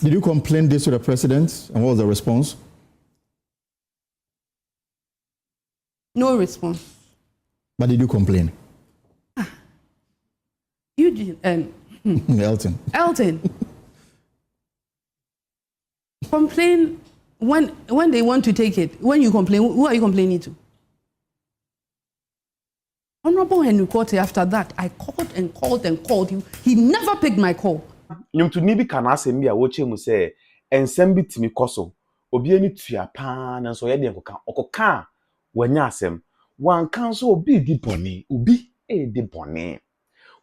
Did you complain this to the president, and what was the response? No response. But did you complain? Eugene, Elton. Complain when they want to take it. When you complain, who are you complaining to? Honorable Henry Court, after that, I called him. He never picked my call. Nyum to nibi kana asem bi a wo chemu say ensem bi timi koso obi ani tua pa na so ye de okoka wanya asem wan kan so obi di boni obi di boni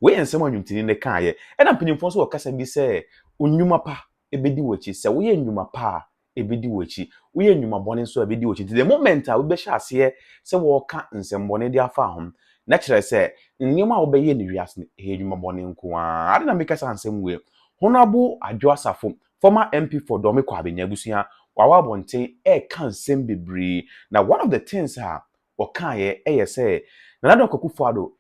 we ensem anyum tini ne kan ye e na mpanyimfo so okasa bi say onyuma pa ebedi wachi se wo ye nyuma pa ebedi wachi wo ye nyuma boni so ebedi wachi the moment a wo be hya ase se wo ka ensem boni de afa hom na kire se nyuma wo be ye ni wiase e nyuma boni nko a ade na make sense ensem we Honorable Adwoa Safo, former MP for Dome Kwabenya Busia, wawa bonte kan nsem bebre. Now one of the things or kan say na Addo Akufo-Addo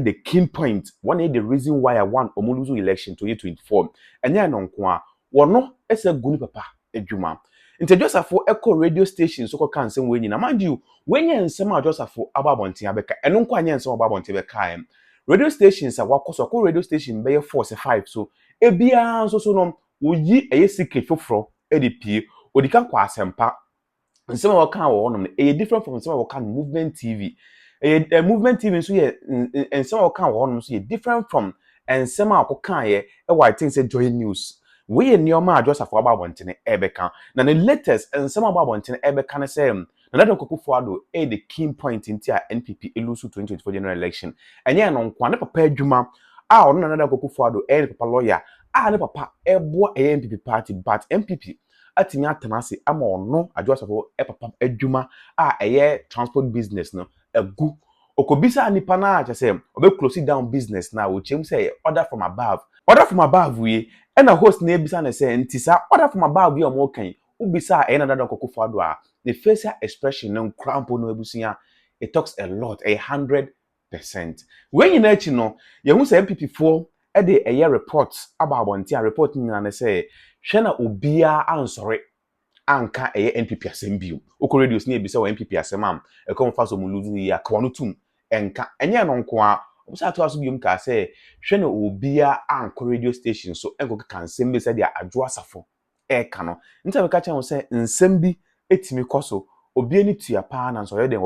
the key point, one the reason why I won Omuluzu election 2024. And ya no nko a wono ese guni papa adwuma. Nti Adwoa Safo echo radio station so kan nsem we nyina mind you when ye nsem Adwoa Safo aba bonte abeka eno nko anya nsem aba bonte beka radio stations a wakoso ko radio station be 4-5 so ebia so no woyi eye secret foforo edp odika kwa asempa nsema waka wo no e different from nsema waka movement tv movement tv so ye nsema waka wo no so ye different from nsema akoka ye I think say joy news we ye nioma Adwoa Safo ababontene ebeka na the latest nsema ababontene ebeka ne say na Addo Akufo-Addo the key point in tia NPP elusu 2024 general election enye no nkwa ne papa adwuma a ono na Addo Akufo-Addo ne papa lawyer ne papa ebo NPP party but NPP atimi atenase ama ono Adwoa Safo papa adwuma transport business no egu okobisa nipa na acha say obe close down business na wo chem say order from above we na host na ebisa na say ntisa order from above we omo kan ubisa na Addo Akufo-Addo a the facial expression and crampo no ebusia it talks a lot 100%. When you know no you who say NPP for a year report about one tia report na say hwena obia ansori anka NPP asembio oko radio na ebisa wa NPP asemam e come fast omuluzu ya kwa no tum enka enye no nko a obusa to aso biom ka say hwena obia anko radio station so enko kan sembe say dia Adwoa Safo ka no nta me ka chen say nsembi etimi koso obi ani tua pa na so ye den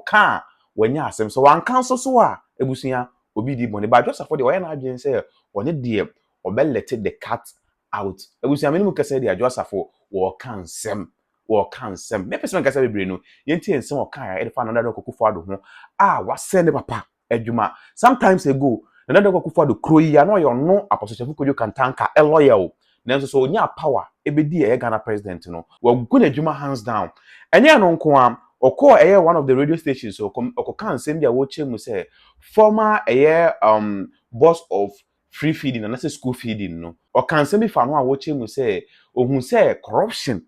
ka wanya asem so wan kan so a ebusia obi di boni ba Adwoa Safo de why na adwen say one de let the cat out ebusia me ni mu ka say de Adwoa Safo wo kan sem me person ka say bebre no yenti ensem o kan ya e fa na Addo Akufo-Addo ho wa send papa adwuma sometimes ago na Addo Akufo-Addo kroyi ya no yo no apostle Kojo Kantanka e loyal nanso so onya power ebedi Ghana president no wa go na adwuma hands down enye no nko a okọ one of the radio stations so okoka nsem dia wo chemu say former boss of free feeding and say school feeding no oka nsem bi fa no a wo chemu say ohun say corruption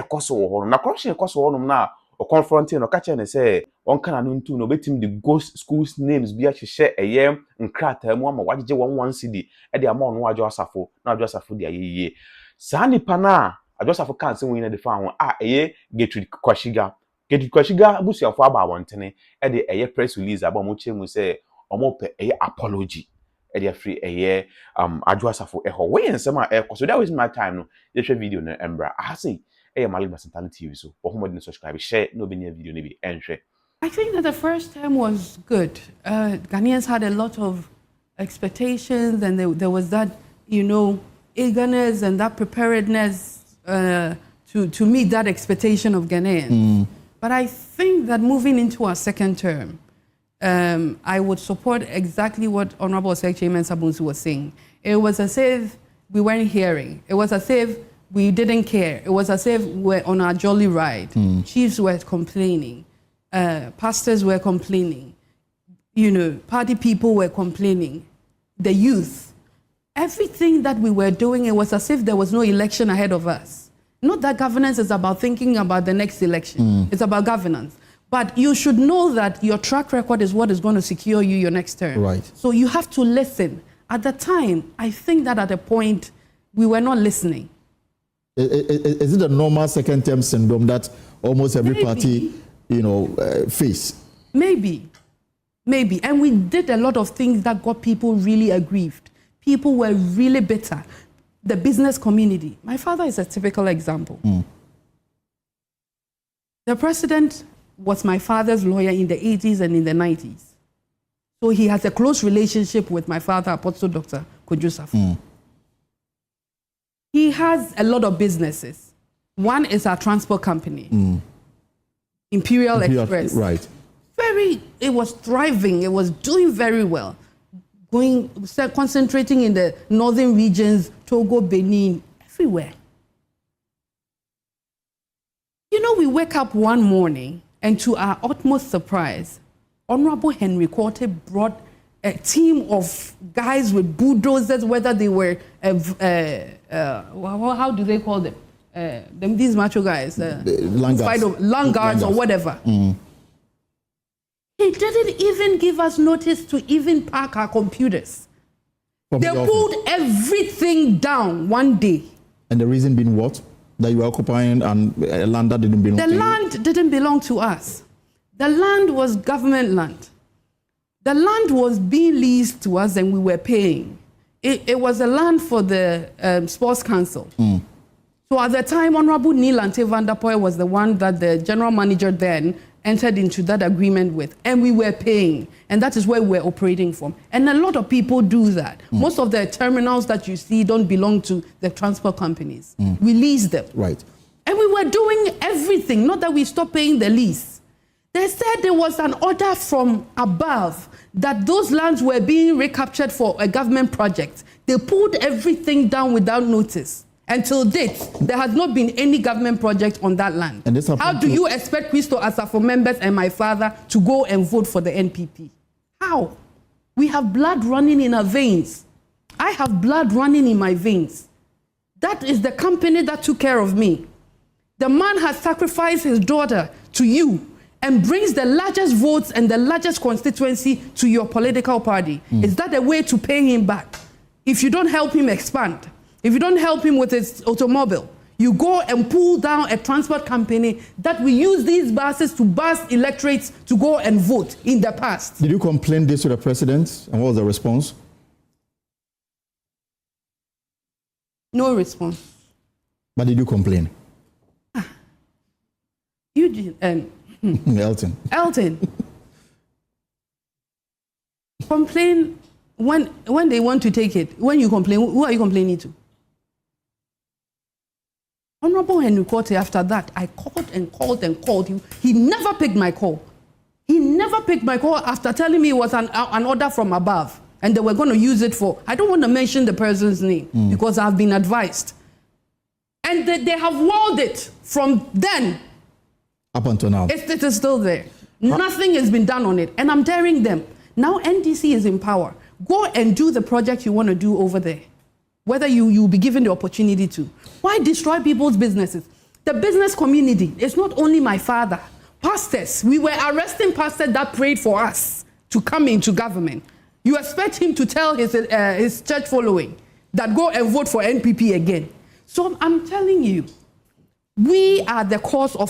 koso wo ho na corruption koso wo no na o confronting no ka che ne say on kana no ntu no betim the ghost schools names bi a hyehyɛ nkrata mu ama wagege 11 cd de ama no Adwoa Safo na Adwoa Safo de ayeye saa nipa na Adwoa Safo kan nsem wo ina de fa ho Getri Kwashiga busuafo aba wontene de press release aba mo chemu say omo pe apology de free Adwoa Safo ho we nsem a so that was my time no ye hwe video na embra I say malikbasintale TV so ohomodi subscribe share no be near video ne bi enhwe. I think that the first time was good. Ghanaians had a lot of expectations and there was that, eagerness and that preparedness to meet that expectation of Ghanaians. But I think that moving into our second term, I would support exactly what Honorable Chairman Sabunsu was saying. It was as if we weren't hearing. It was as if we didn't care. It was as if we're on our jolly ride. Chiefs were complaining. Pastors were complaining. Party people were complaining. The youth. Everything that we were doing, it was as if there was no election ahead of us. Not that governance is about thinking about the next election. It's about governance. But you should know that your track record is what is going to secure you your next term. Right. So you have to listen. At the time, I think that at a point, we were not listening. Is it a normal second-term syndrome that almost every party, face? Maybe. And we did a lot of things that got people really aggrieved. People were really bitter. The business community. My father is a typical example. The president was my father's lawyer in the 80s and in the 90s. So he has a close relationship with my father, Apostle Dr. Safo. He has a lot of businesses. One is our transport company, Imperial Express. Right. It was thriving. It was doing very well. Concentrating in the northern regions, Togo, Benin, everywhere. We wake up one morning, and to our utmost surprise, Honorable Henry Quarter brought a team of guys with bulldozers, whether they were, how do they call them? These macho guys. Langards or whatever. He didn't even give us notice to even park our computers. They pulled everything down one day. And the reason being what? That you were occupying and land that didn't belong to you? The land didn't belong to us. The land was government land. The land was being leased to us and we were paying. It was a land for the Sports Council. So at the time, Honorable Neil Ante van der Poel was the one that the general manager then entered into that agreement with, and we were paying, and that is where we're operating from. And a lot of people do that. Most of the terminals that you see don't belong to the transport companies. We lease them. Right. And we were doing everything, not that we stopped paying the lease. They said there was an order from above that those lands were being recaptured for a government project. They pulled everything down without notice. Until date, there has not been any government project on that land. And how do you expect Christo Asafo members and my father to go and vote for the NPP? How? We have blood running in our veins. I have blood running in my veins. That is the company that took care of me. The man has sacrificed his daughter to you and brings the largest votes and the largest constituency to your political party. Is that a way to pay him back? If you don't help him expand, if you don't help him with his automobile, you go and pull down a transport company that will use these buses to bus electorates to go and vote in the past. Did you complain this to the president? And what was the response? No response. But did you complain? Eugene, Elton. Complain when they want to take it. When you complain, who are you complaining to? Honorable Henry Quarter, after that, I called and called and called him. He never picked my call. He never picked my call after telling me it was an order from above and they were going to use it for, I don't want to mention the person's name because I've been advised. And they have walled it from then. Up until now. It is still there. Nothing has been done on it. And I'm daring them. Now NDC is in power. Go and do the project you want to do over there. Whether you'll be given the opportunity to. Why destroy people's businesses? The business community, it's not only my father. Pastors, we were arresting pastors that prayed for us to come into government. You expect him to tell his church following that go and vote for NPP again. So I'm telling you, we are the cause of